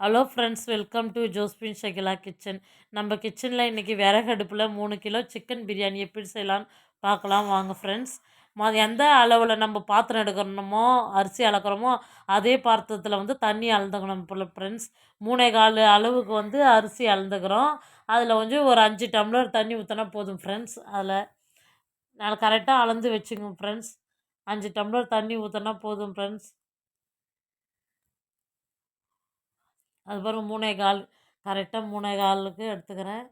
Hello friends, welcome to Josephine Shakila kitchen. நம்ம கிச்சனில் இன்றைக்கி விறகு அடுப்பில் 3 கிலோ சிக்கன் பிரியாணி எப்படி செய்யலான்னு பார்க்கலாம் வாங்க ஃப்ரெண்ட்ஸ். எந்த அளவில் நம்ம பாத்திரம் எடுக்கணுமோ, அரிசி அளக்கிறோமோ அதே பாத்திரத்தில் வந்து தண்ணி அளந்துக்கணும் போல் ஃப்ரெண்ட்ஸ். 3/4 அளவுக்கு வந்து அரிசி அளந்துக்கிறோம். அதில் வந்து ஒரு 5 டம்ளர் தண்ணி ஊற்றினா போதும் ஃப்ரெண்ட்ஸ். அதில் நான் கரெக்டாக அளந்து வச்சுங்க ஃப்ரெண்ட்ஸ். 5 டம்ளர் தண்ணி ஊற்றினா போதும் ஃப்ரெண்ட்ஸ். அது பிறகு 3/4 கரெக்டாக 3/4க்கு எடுத்துக்கிறேன்.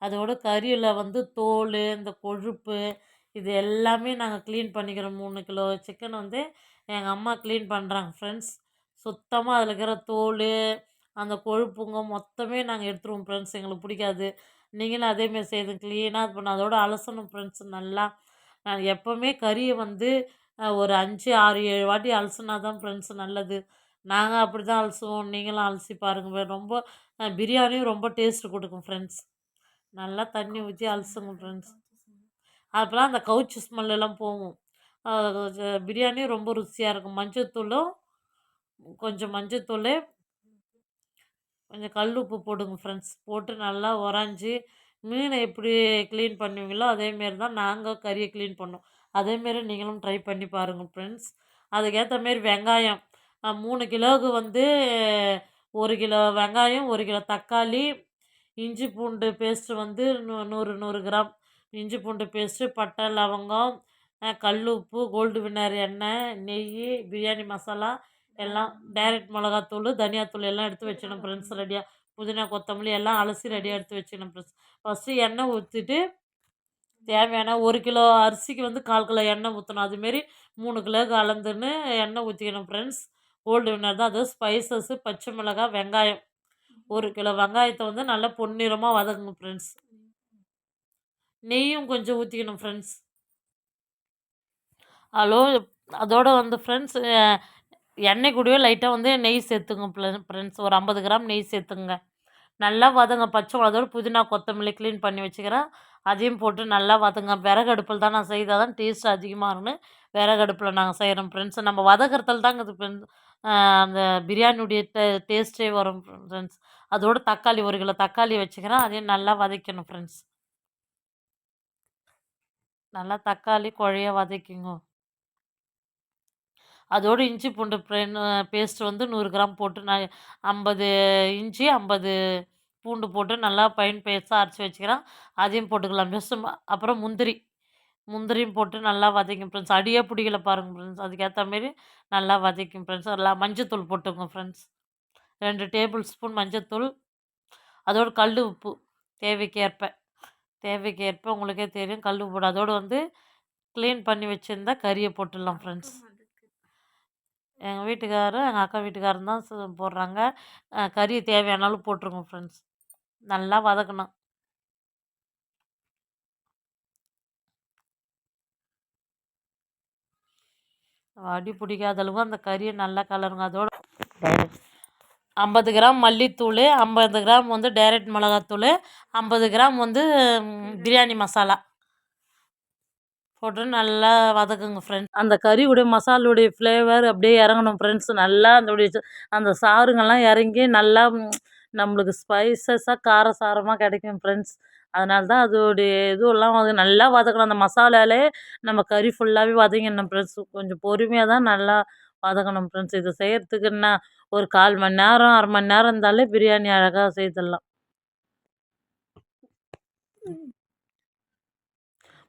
அதோட கறியில் வந்து தோல், இந்த கொழுப்பு இது எல்லாமே நாங்கள் க்ளீன் பண்ணிக்கிறோம். 3 கிலோ சிக்கன் வந்து எங்கள் அம்மா க்ளீன் பண்ணுறாங்க ஃப்ரெண்ட்ஸ். சுத்தமாக அதில் இருக்கிற தோல், அந்த கொழுப்புங்க மொத்தமே நாங்கள் எடுத்துருவோம் ஃப்ரெண்ட்ஸ். எங்களுக்கு பிடிக்காது. நீங்களும் அதேமாரி செய்து க்ளீனாக இது பண்ண அதோட அலசணும் ஃப்ரெண்ட்ஸ். நல்லா நான் எப்போவுமே கறியை வந்து ஒரு 5, 6, 7 வாட்டி அலசுனா தான் ஃப்ரெண்ட்ஸ் நல்லது. நாங்கள் அப்படி தான் அலசுவோம். நீங்களும் அலசி பாருங்க. ரொம்ப பிரியாணியும் ரொம்ப டேஸ்ட்டு கொடுக்கும் ஃப்ரெண்ட்ஸ். நல்லா தண்ணி ஊற்றி அலசுங்க ஃப்ரெண்ட்ஸ். அப்போலாம் அந்த கவுச்சி ஸ்மெல்லாம் போகும். பிரியாணி ரொம்ப ருசியாக இருக்கும். கொஞ்சம் மஞ்சத்தூள், கொஞ்சம் கல் உப்பு போடுங்க ஃப்ரெண்ட்ஸ். போட்டு நல்லா உறைஞ்சி மீனை எப்படி க்ளீன் பண்ணுவீங்களோ அதேமாரி தான் நாங்கள் கறியை க்ளீன் பண்ணோம். அதேமாரி நீங்களும் ட்ரை பண்ணி பாருங்கள் ஃப்ரெண்ட்ஸ். அதுக்கேற்ற மாரி வெங்காயம் 3 கிலோவுக்கு வந்து 1 கிலோ வெங்காயம், 1 கிலோ தக்காளி, இஞ்சி பூண்டு பேஸ்ட்டு வந்து 100 கிராம் இஞ்சி பூண்டு பேஸ்ட்டு, பட்டை, லவங்கம், கல் உப்பு, கோல்டு வின்னர் எண்ணெய், நெய், பிரியாணி மசாலா எல்லாம், டைரக்ட் மிளகாத்தூள், தனியாத்தூள் எல்லாம் எடுத்து வச்சிடணும் ஃப்ரெண்ட்ஸ் ரெடியாக. புதினா, கொத்தமல்லி எல்லாம் அலசி ரெடியாக எடுத்து வச்சிடணும் ஃப்ரெண்ட்ஸ். ஃபஸ்ட்டு எண்ணெய் ஊற்றிட்டு தேவையான 1 கிலோ அரிசிக்கு வந்து 1/4 கிலோ எண்ணெய் ஊற்றணும். அதுமாரி 3 கிலோவுக்கு அளந்துன்னு எண்ணெய் ஊற்றிக்கணும் ஃப்ரெண்ட்ஸ். கோல்டு வின்னர் தான் அது. ஸ்பைசஸ்ஸு, பச்சை மிளகாய், வெங்காயம் 1 கிலோ வெங்காயத்தை வந்து நல்லா பொன்னிறமாக வதக்குங்க ஃப்ரெண்ட்ஸ். நெய்யும் கொஞ்சம் ஊற்றிக்கணும் ஃப்ரெண்ட்ஸ். ஹலோ, அதோட வந்து ஃப்ரெண்ட்ஸ் எண்ணெய் கூடவே லைட்டாக வந்து நெய் சேர்த்துங்க ஃப்ரெண்ட்ஸ். ஒரு 50 கிராம் நெய் சேர்த்துங்க. நல்லா வதங்க. பச்சை மிளகாயோட புதினா, கொத்தமல்லி க்ளீன் பண்ணி வச்சுக்கிறேன். அதையும் போட்டு நல்லா வதங்க. விறகு அடுப்பில் தான் நான் செய்தால் தான் டேஸ்ட் அதிகமாக இருக்குன்னு விறகு அடுப்பில் நாங்கள் செய்கிறோம் ஃப்ரெண்ட்ஸ். நம்ம வதக்கிறதுல தாங்க இது அந்த பிரியாணியுடைய டேஸ்ட்டே வரும் ஃப்ரெண்ட்ஸ். அதோட தக்காளி 1 கிலோ தக்காளி வச்சுக்கிறேன். அதையும் நல்லா வதக்கணும் ஃப்ரெண்ட்ஸ். நல்லா தக்காளி குழைய வதக்கிங்க. அதோடு இஞ்சி பூண்டு பேஸ்ட் வந்து 100 கிராம் போட்டு நான் 50 இஞ்சி 50 பூண்டு போட்டு நல்லா பைன் பேஸ்ட்டாக அரைச்சி வச்சுக்கிறேன். அதையும் போட்டுக்கலாம் ஜஸ்ட். அப்புறம் முந்திரியும் போட்டு நல்லா வதக்கும் ஃப்ரெண்ட்ஸ். அடியே பிடிக்கல பாருங்கள் ஃப்ரெண்ட்ஸ். அதுக்கேற்ற மாரி நல்லா வதக்கும் ஃப்ரெண்ட்ஸ். எல்லாம் மஞ்சத்தூள் போட்டுக்கோங்க ஃப்ரெண்ட்ஸ். 2 டேபிள் ஸ்பூன் மஞ்சத்தூள். அதோடு கல் உப்பு தேவைக்கேற்ப உங்களுக்கே தெரியும் கல் உப்பு. அதோடு வந்து க்ளீன் பண்ணி வச்சுருந்தா கறியை போட்டுடலாம் ஃப்ரெண்ட்ஸ். எங்கள் வீட்டுக்காரரும் எங்கள் அக்கா வீட்டுக்காரரும் தான் போடுறாங்க. கறி தேவையான அளவு போட்டுருங்க ஃப்ரெண்ட்ஸ். நல்லா வதக்கணும். அடி பிடிக்காத அளவுக்கு அந்த கறியை நல்லா கலருங்க. அதோட 50 கிராம் மல்லித்தூள், 50 கிராம் வந்து டைரக்ட் மிளகாத்தூள், 50 கிராம் வந்து பிரியாணி மசாலா போட்டு நல்லா வதக்குங்க ஃப்ரெண்ட்ஸ். அந்த கறியுடைய மசாலுடைய ஃப்ளேவர் அப்படியே இறங்கணும் ஃப்ரெண்ட்ஸ். நல்லா அந்த சாறுங்கள்லாம் இறங்கி நல்லா நம்மளுக்கு ஸ்பைசஸாக காரசாரமாக கிடைக்கும் ஃப்ரெண்ட்ஸ். அதனால தான் அதோடைய இதுவெல்லாம் வந்து நல்லா வதக்கணும். அந்த மசாலாலே நம்ம கறி ஃபுல்லாகவே வதங்கிடணும் ஃப்ரெண்ட்ஸ். கொஞ்சம் பொறுமையாக தான் நல்லா வதக்கணும் ஃப்ரெண்ட்ஸ். இதை செய்கிறதுக்கு என்ன ஒரு 1/4 மணி நேரம் 1/2 மணி நேரம் இருந்தாலே பிரியாணி அழகாக செய்திடலாம்.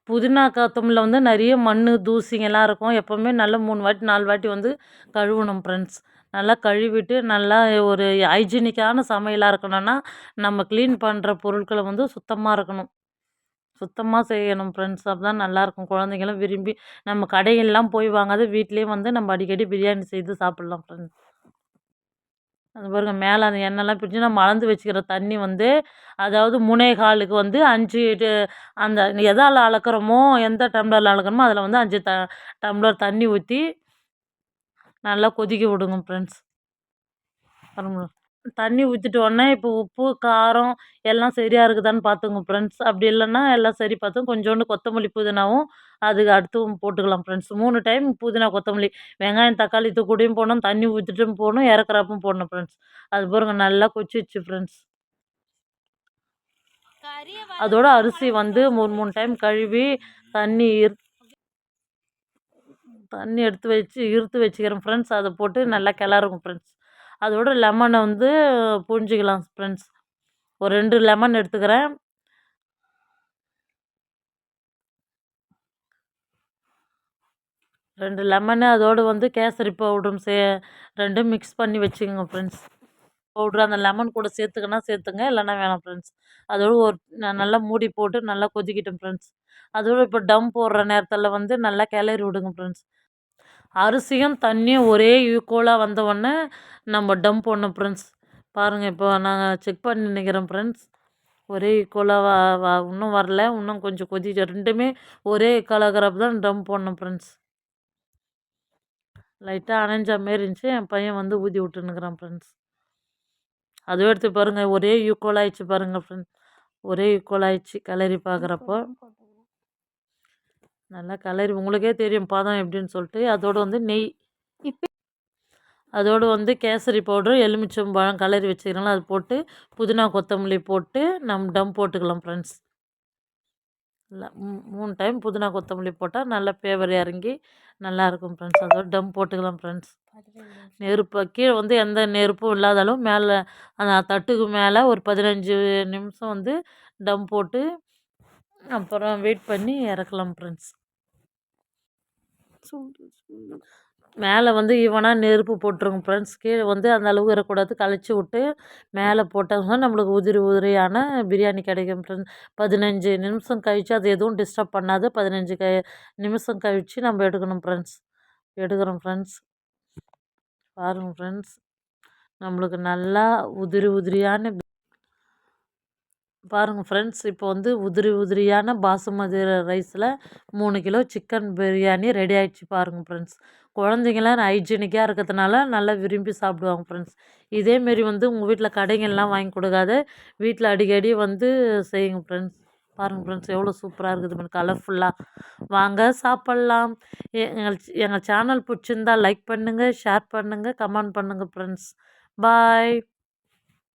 புதினா கொத்தமல்லியில் வந்து நிறைய மண் தூசிங்கெல்லாம் இருக்கும். எப்போவுமே நல்லா 3 வாட்டி 4 வாட்டி வந்து கழுவணும் ஃப்ரெண்ட்ஸ். நல்லா கழுவிட்டு நல்லா ஒரு ஹைஜீனிக்கான சமையலாக இருக்கணும்னா நம்ம க்ளீன் பண்ணுற பொருட்களை வந்து சுத்தமாக இருக்கணும். சுத்தமாக செய்யணும் ஃப்ரெண்ட்ஸ். அப்போ தான் நல்லாயிருக்கும். குழந்தைங்களும் விரும்பி நம்ம கடைகள்லாம் போய் வாங்காத வீட்டிலேயே வந்து நம்ம அடிக்கடி பிரியாணி செய்து சாப்பிட்லாம் ஃப்ரெண்ட்ஸ். அது பாருங்க மேலே அந்த எண்ணெய்லாம் பிரிஞ்சு நம்ம அளந்து வச்சுக்கிற தண்ணி வந்து அதாவது 3/4க்கு வந்து 5 அந்த எதால் அளக்குறோமோ எந்த டம்ளரில் அளக்குறோமோ அதில் வந்து 5 டம்ளர் தண்ணி ஊற்றி நல்லா கொதிக்க விடுங்க ஃப்ரெண்ட்ஸ். தண்ணி ஊற்றிட்ட உடனே இப்போ உப்பு, காரம் எல்லாம் சரியாக இருக்குதான்னு பார்த்துங்க ஃப்ரெண்ட்ஸ். அப்படி இல்லைன்னா எல்லாம் சரி பார்த்து கொஞ்சோண்டு கொத்தமல்லி புதினாவும் அதுக்கு அடுத்தும் போட்டுக்கலாம் ஃப்ரெண்ட்ஸ். 3 டைம் புதினா, கொத்தமல்லி, வெங்காயம், தக்காளி கூடயும் போடணும், தண்ணி ஊற்றிட்டும் போடணும், இறக்குறப்பவும் போடணும் ஃப்ரெண்ட்ஸ். அது பாருங்க நல்லா கொதிச்சிடுச்சு ஃப்ரெண்ட்ஸ். அதோட அரிசி வந்து 3 டைம் கழுவி தண்ணி தண்ணி எடுத்து வச்சு இருத்து வச்சுக்கிறேன் ஃப்ரெண்ட்ஸ். அதை போட்டு நல்லா கிளறுங்க ஃப்ரெண்ட்ஸ். அதோட லெமனை வந்து புழிஞ்சிக்கலாம் ஃப்ரெண்ட்ஸ். ஒரு 2 லெமன் எடுத்துக்கிறேன். 2 லெமனு அதோடு வந்து கேசரி பவுடரும் 2ம் மிக்ஸ் பண்ணி வச்சுக்கோங்க ஃப்ரெண்ட்ஸ். பவுட்ரு அந்த லெமன் கூட சேர்த்துக்கன்னா சேர்த்துங்க, இல்லைன்னா வேணாம் ஃப்ரெண்ட்ஸ். அதோடு நல்லா மூடி போட்டு நல்லா கொதிக்கட்டும் ஃப்ரெண்ட்ஸ். அதோடு இப்போ டம் போடுற நேரத்தில் வந்து நல்லா கிளறி விடுங்க ஃப்ரெண்ட்ஸ். அரிசியும் தண்ணியும் ஒரே ஈக்குவலாக வந்த உடனே நம்ம டம் போடணும் ஃப்ரெண்ட்ஸ். பாருங்கள், இப்போ நாங்கள் செக் பண்ணி நிற்கிறோம் ஃப்ரெண்ட்ஸ். ஒரே ஈக்குவலாக இன்னும் வரல, இன்னும் கொஞ்சம் கொதிச்சு 2மே ஒரே கலக்கிறப்ப தான் டம் போடணும் ஃப்ரெண்ட்ஸ். லைட்டாக அணைஞ்ச மாரி இருந்துச்சு, என் பையன் வந்து ஊதி விட்டுன்னுக்குறான் ஃப்ரெண்ட்ஸ். அதுவும் எடுத்து பாருங்கள், ஒரே ஈக்குவல் ஆயிடுச்சு பாருங்கள் ஃப்ரெண்ட்ஸ். ஒரே ஈக்குவல் ஆயிடுச்சு கலரி பார்க்குறப்போ. நல்லா கலரி உங்களுக்கே தெரியும் பதம் எப்படின்னு சொல்லிட்டு. அதோடு வந்து நெய், அதோடு வந்து கேசரி பவுடர், எலுமிச்சம்பழம் கலரி வச்சுக்கிறோம்ல அது போட்டு, புதினா கொத்தமல்லி போட்டு நம்ம டம் போட்டுக்கலாம் ஃப்ரெண்ட்ஸ். இல்லை 3 டைம் புதினா கொத்தமல்லி போட்டால் நல்லா ஃப்ளேவர் இறங்கி நல்லாயிருக்கும் ஃப்ரெண்ட்ஸ். அதோட டம் போட்டுக்கலாம் ஃப்ரெண்ட்ஸ். நெருப்பு கீழே வந்து எந்த நெருப்பும் இல்லாத அளவு மேலே அந்த தட்டுக்கு மேலே ஒரு 15 நிமிஷம் வந்து டம் போட்டு அப்புறம் வெயிட் பண்ணி இறக்கலாம் ஃப்ரெண்ட்ஸ். மேலே வந்து ஈவனாக நெருப்பு போட்டுருங்க ஃப்ரெண்ட்ஸ். கீழே வந்து அந்த அளவுக்கு இருக்கக்கூடாது, கழிச்சு விட்டு மேலே போட்டோம்னா நம்மளுக்கு உதிரி உதிரியான பிரியாணி கிடைக்கும் ஃப்ரெண்ட்ஸ். 15 நிமிஷம் கழித்து அது எதுவும் டிஸ்டர்ப் பண்ணாது. 15 நிமிஷம் கழித்து நம்ம எடுக்கணும் ஃப்ரெண்ட்ஸ். எடுக்கிறோம் ஃப்ரெண்ட்ஸ். பாருங்கள் ஃப்ரெண்ட்ஸ், நம்மளுக்கு நல்லா உதிரி உதிரியான பாருங்கள் ஃப்ரெண்ட்ஸ், இப்போ வந்து உதிரி உதிரியான பாசுமதி ரைஸில் 3 கிலோ சிக்கன் பிரியாணி ரெடி ஆகிடுச்சு பாருங்கள் ஃப்ரெண்ட்ஸ். குழந்தைங்களாம் ஹைஜீனிக்காக இருக்கிறதுனால நல்லா விரும்பி சாப்பிடுவாங்க ஃப்ரெண்ட்ஸ். இதேமாரி வந்து உங்கள் வீட்டில் கடைங்கள்லாம் வாங்கி கொடுக்காத, வீட்டில் அடிக்கடி வந்து செய்யுங்க ஃப்ரெண்ட்ஸ். பாருங்கள் ஃப்ரெண்ட்ஸ், எவ்வளோ சூப்பராக இருக்குது கலர்ஃபுல்லாக. வாங்க சாப்பிட்லாம். எங்கள் சேனல் பிடிச்சிருந்தா லைக் பண்ணுங்கள், ஷேர் பண்ணுங்கள், கமெண்ட் பண்ணுங்கள் ஃப்ரெண்ட்ஸ். பாய்.